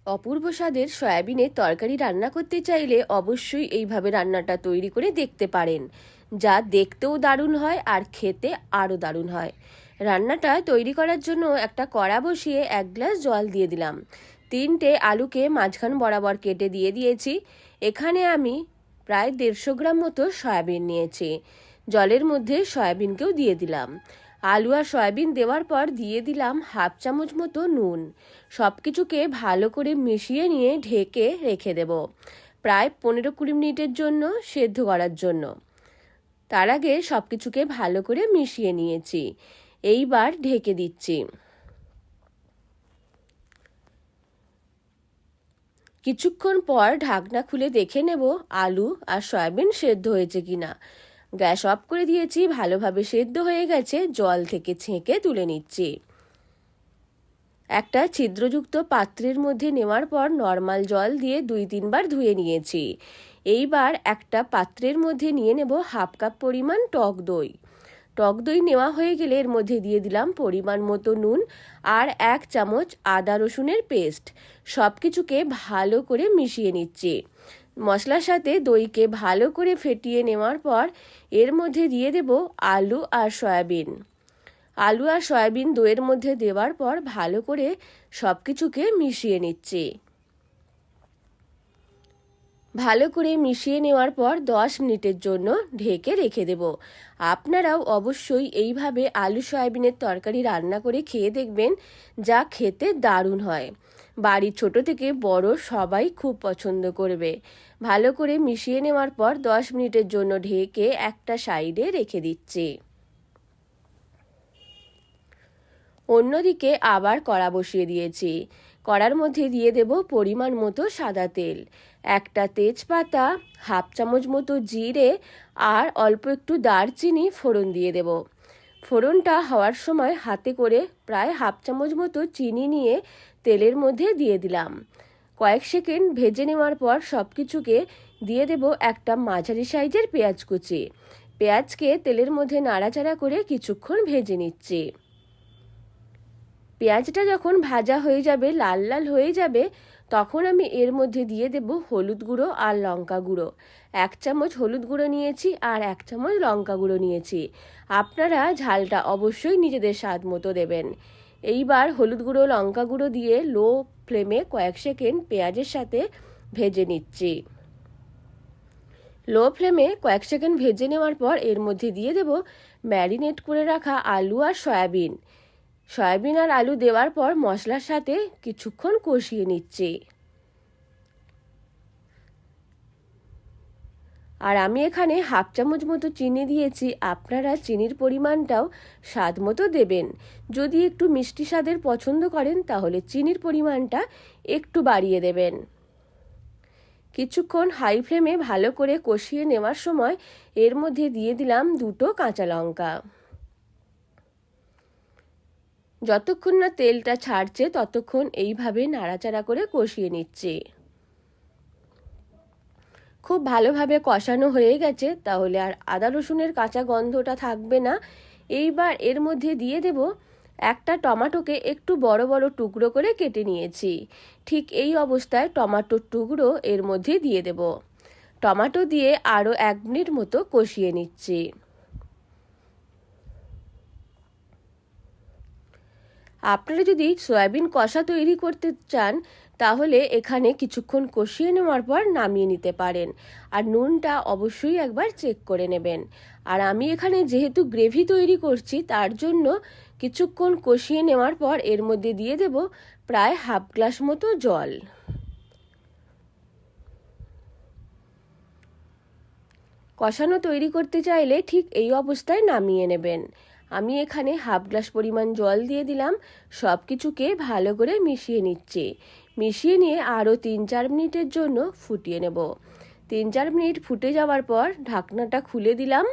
অপূর্ব স্বাদের সয়াবিনের তরকারি রান্না করতে চাইলে অবশ্যই এইভাবে রান্নাটা তৈরি করে দেখতে পারেন, যা দেখতেও দারুণ হয় আর খেতে আরও দারুণ হয়। রান্নাটা তৈরি করার জন্য একটা কড়া বসিয়ে 1 গ্লাস জল দিয়ে দিলাম। 3টে আলুকে মাঝখান বরাবর কেটে দিয়ে দিয়েছি। এখানে আমি প্রায় 150 গ্রাম মতো সয়াবিন নিয়েছি। জলের মধ্যে সয়াবিনকেও দিয়ে দিলাম। আলু আর সয়াবিন দেওয়ার পর দিয়ে দিলাম 1/2 চামচ মতো নুন। সব কিছুকে ভালো করে মিশিয়ে নিয়ে ঢেকে রেখে দেব প্রায় 15-20 মিনিটের জন্য সেদ্ধ করার জন্য। তার আগে সব কিছুকে ভালো করে মিশিয়ে নিয়েছি। এইবার ঢেকে দিচ্ছি। কিছুক্ষণ পর ঢাকনা খুলে দেখে নেব আলু আর সয়াবিন সেদ্ধ হয়েছে কিনা। গ্যাস অফ করে দিয়েছি, ভালোভাবে সেদ্ধ হয়ে গেছে। জল থেকে ছেঁকে তুলে নিচ্ছি। একটা ছিদ্রযুক্ত পাত্রের মধ্যে নেওয়ার পর নর্মাল জল দিয়ে 2-3 বার ধুয়ে নিয়েছি। এইবার একটা পাত্রের মধ্যে নিয়ে নেব 1/2 কাপ পরিমাণ টক দই। টক দই নেওয়া হয়ে গেলে এর মধ্যে দিয়ে দিলাম পরিমাণ মতো নুন আর 1 চামচ আদা রসুনের পেস্ট। সব কিছুকে ভালো করে মিশিয়ে নিচ্ছি। মশলার সাথে দইকে ভালো করে ফেটিয়ে নেওয়ার পর এর মধ্যে দিয়ে দেব আলু আর সয়াবিন। আলু আর সয়াবিন দইয়ের মধ্যে দেওয়ার পর ভালো করে সব কিছুকে মিশিয়ে নিচ্ছি। ভালো করে মিশিয়ে নেওয়ার পর 10 মিনিটের জন্য ঢেকে রেখে দেব। আপনারাও অবশ্যই এইভাবে আলু সয়াবিনের তরকারি রান্না করে খেয়ে দেখবেন, যা খেতে দারুণ হয়। বাড়ির ছোট থেকে বড় সবাই খুব পছন্দ করবে। ভালো করে মিশিয়ে নেওয়ার পর 10 মিনিটের জন্য ঢেকে একটা সাইডে রেখে দিচ্ছি। অন্যদিকে আবার কড়া বসিয়ে দিয়েছি। কড়ার মধ্যে দিয়ে দেব পরিমাণ মতো সাদা তেল, একটা তেজপাতা, 1/2 চামচ মতো জিরে আর অল্প একটু দারচিনি ফোড়ন দিয়ে দেব। ফোড়নটা হওয়ার সময় হাতে করে প্রায় 1/2 চামচ মতো চিনি নিয়ে তেলের মধ্যে দিয়ে দিলাম। কয়েক সেকেন্ড ভেজে নেওয়ার পর সব কিছুকে দিয়ে দেব একটা মাঝারি সাইজের পেঁয়াজ কুচি। পেঁয়াজকে তেলের মধ্যে নাড়াচাড়া করে কিছুক্ষণ ভেজে নিচ্ছি। পেঁয়াজটা যখন ভাজা হয়ে যাবে, লাল লাল হয়ে যাবে, তখন আমি এর মধ্যে দিয়ে দেব হলুদ গুঁড়ো আর লঙ্কা গুঁড়ো। 1 চামচ হলুদ গুঁড়ো নিয়েছি আর 1 চামচ লঙ্কা গুঁড়ো নিয়েছি। আপনারা ঝালটা অবশ্যই নিজেদের স্বাদ মতো দেবেন। এইবার হলুদ গুঁড়ো লঙ্কা গুঁড়ো দিয়ে লো ফ্লেমে কয়েক সেকেন্ড পেঁয়াজের সাথে ভেজে নিচ্ছি। লো ফ্লেমে কয়েক সেকেন্ড ভেজে নেওয়ার পর এর মধ্যে দিয়ে দেব ম্যারিনেট করে রাখা আলু আর সয়াবিন। সয়াবিন আর আলু দেওয়ার পর মশলার সাথে কিছুক্ষণ কষিয়ে নিচ্ছি। আর আমি এখানে 1/2 চামচ মতো চিনি দিয়েছি। আপনারা চিনির পরিমাণটাও স্বাদ মতো দেবেন। যদি একটু মিষ্টি স্বাদের পছন্দ করেন তাহলে চিনির পরিমাণটা একটু বাড়িয়ে দেবেন। কিছুক্ষণ হাই ফ্লেমে ভালো করে কষিয়ে নেওয়ার সময় এর মধ্যে দিয়ে দিলাম 2টো কাঁচা লঙ্কা। যতক্ষণ না তেলটা ছাড়ছে ততক্ষণ এইভাবে নাড়াচাড়া করে কষিয়ে নিচ্ছি। খুব ভালোভাবে কষানো হয়ে গেছে, তাহলে আর আদা রসুনের কাঁচা গন্ধটা থাকবে না। এইবার এর মধ্যে দিয়ে দেব একটা টমেটোকে একটু বড় বড় টুকরো করে কেটে নিয়েছি। ঠিক এই অবস্থায় টমেটোর টুকরো এর মধ্যে দিয়ে দেব। টমেটো দিয়ে আরও 1 মিনিট মতো কষিয়ে নিচ্ছি। আপনারা যদি সয়াবিন কষা তৈরি করতে চান তাহলে এখানে কিছুক্ষণ কষিয়ে নেওয়ার পর নামিয়ে নিতে পারেন। আর নুনটা অবশ্যই একবার চেক করে নেবেন। আর আমি এখানে যেহেতু গ্রেভি তৈরি করছি তার জন্য কিছুক্ষণ কষিয়ে নেওয়ার পর এর মধ্যে দিয়ে দেব প্রায় 1/2 গ্লাস মতো জল। কষানো তৈরি করতে চাইলে ঠিক এই অবস্থায় নামিয়ে নেবেন। আমি এখানে 1/2 গ্লাস পরিমাণ জল দিয়ে দিলাম। সব কিছুকে ভালো করে মিশিয়ে নিচ্ছি। মিশিয়ে নিয়ে আরও 3-4 মিনিটের জন্য ফুটিয়ে নেব। 3-4 মিনিট ফুটে যাওয়ার পর ঢাকনাটা খুলে দিলাম।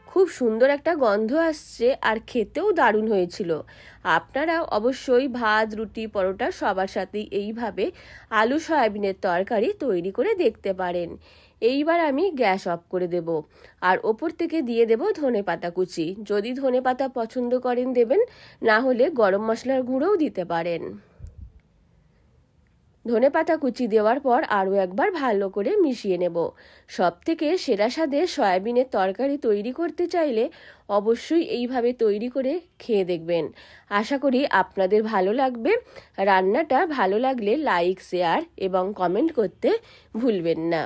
খুব সুন্দর একটা গন্ধ আসছে আর খেতেও দারুণ হয়েছিল। আপনারা অবশ্যই ভাত, রুটি, পরোটা সবার সাথেই এইভাবে আলু সয়াবিনের তরকারি তৈরি করে দেখতে পারেন। এইবার আমি গ্যাস অফ করে দেব আর ওপর থেকে দিয়ে দেব ধনেপাতা কুচি। যদি ধনেপাতা পছন্দ করেন দেবেন, না হলে গরম মশলার গুঁড়োও দিতে পারেন। ধনেপাতা কুচি দেওয়ার পর আরও একবার ভালো করে মিশিয়ে নেব। সবথেকে সেরা স্বাদে সয়াবিনের তরকারি তৈরি করতে চাইলে অবশ্যই এইভাবে তৈরি করে খেয়ে দেখবেন। আশা করি আপনাদের ভালো লাগবে। রান্নাটা ভালো লাগলে লাইক, শেয়ার এবং কমেন্ট করতে ভুলবেন না।